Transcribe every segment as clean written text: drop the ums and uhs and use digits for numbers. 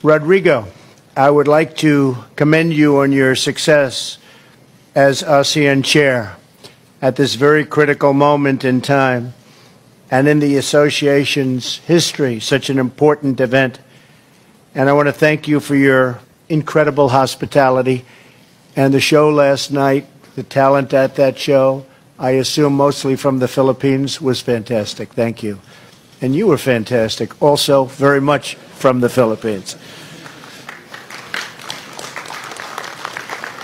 Rodrigo, I would like to commend you on your success as ASEAN chair at this very critical moment in time and in the association's history, such an important event. And I want to thank you for your incredible hospitality and the show last night, the talent at that show, I assume mostly from the Philippines, was fantastic. Thank you. And you were fantastic, also very much from the Philippines.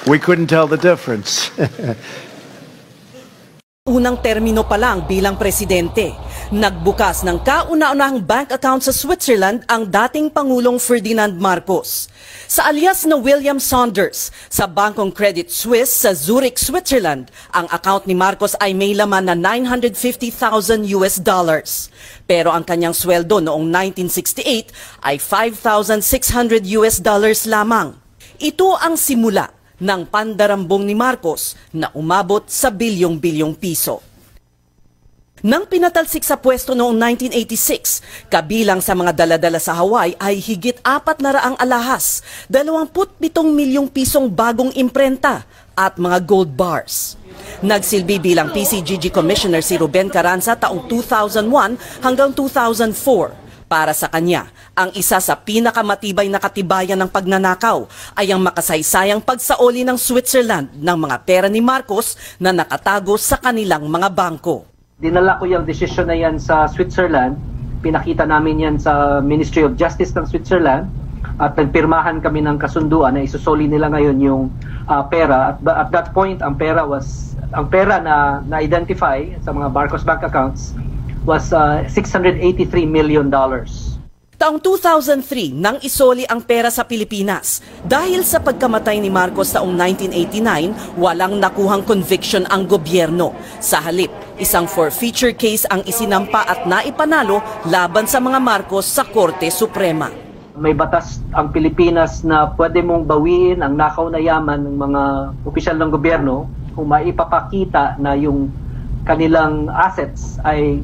We couldn't tell the difference. Unang termino pa lang bilang presidente, nagbukas ng kauna-unahang bank account sa Switzerland ang dating Pangulong Ferdinand Marcos. Sa alias na William Saunders, sa Bangkong Credit Suisse sa Zurich, Switzerland, ang account ni Marcos ay may laman na $950,000 US. Pero ang kanyang sweldo noong 1968 ay $5,600 US lamang. Ito ang simula ng pandarambong ni Marcos na umabot sa bilyong-bilyong piso. Nang pinatalsik sa pwesto noong 1986, kabilang sa mga daladala sa Hawaii ay higit 400 alahas, 27 milyong pisong bagong imprenta at mga gold bars. Nagsilbi bilang PCGG Commissioner si Ruben Carranza taong 2001 hanggang 2004. Para sa kanya, ang isa sa pinakamatibay na katibayan ng pagnanakaw ay ang makasaysayang pagsaoli ng Switzerland ng mga pera ni Marcos na nakatago sa kanilang mga bangko. Dinala ko yung desisyon na yan sa Switzerland, pinakita namin yan sa Ministry of Justice ng Switzerland at nagpirmahan kami ng kasunduan na isusoli nila ngayon yung pera. At that point, ang pera na na-identify sa mga Marcos bank accounts was $683 million. Taong 2003 nang isoli ang pera sa Pilipinas. Dahil sa pagkamatay ni Marcos taong 1989, walang nakuhang conviction ang gobyerno. Sa halip, isang forfeiture case ang isinampa at naipanalo laban sa mga Marcos sa Korte Suprema. May batas ang Pilipinas na pwede mong bawiin ang nakaw na yaman ng mga opisyal ng gobyerno kung maipapakita na yung kanilang assets ay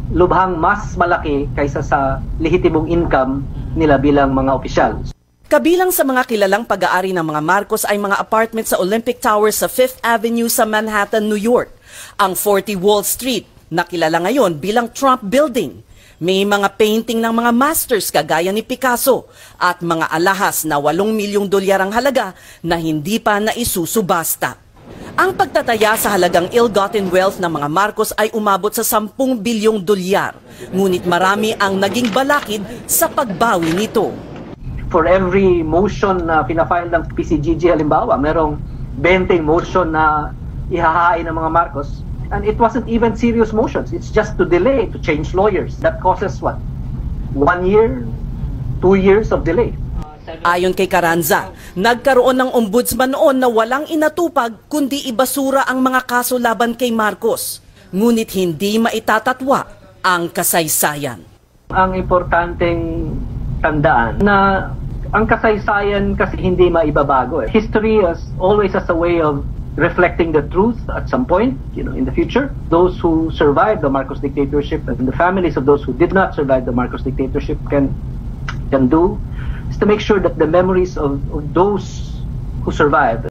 lubhang mas malaki kaysa sa lehitimong income nila bilang mga opisyal. Kabilang sa mga kilalang pag-aari ng mga Marcos ay mga apartment sa Olympic Tower sa 5th Avenue sa Manhattan, New York. Ang 40 Wall Street, na kilala ngayon bilang Trump Building. May mga painting ng mga masters kagaya ni Picasso at mga alahas na $8 milyong ang halaga na hindi pa naisusubasta. Ang pagtataya sa halagang ill-gotten wealth ng mga Marcos ay umabot sa $10 bilyong. Ngunit marami ang naging balakid sa pagbawi nito. For every motion na pinafile ng PCGG halimbawa, merong 20 motion na ihahain ng mga Marcos. And it wasn't even serious motions. It's just to delay, to change lawyers. That causes what? 1 year, 2 years of delay. Ayon kay Carranza, nagkaroon ng ombudsman noon na walang inatupag kundi ibasura ang mga kaso laban kay Marcos. Ngunit hindi maitatatwa ang kasaysayan. Ang importanteng tandaan na ang kasaysayan kasi hindi maibabago. History is always as a way of reflecting the truth at some point, in the future. Those who survived the Marcos dictatorship and the families of those who did not survive the Marcos dictatorship can do is to make sure that the memories of those who survived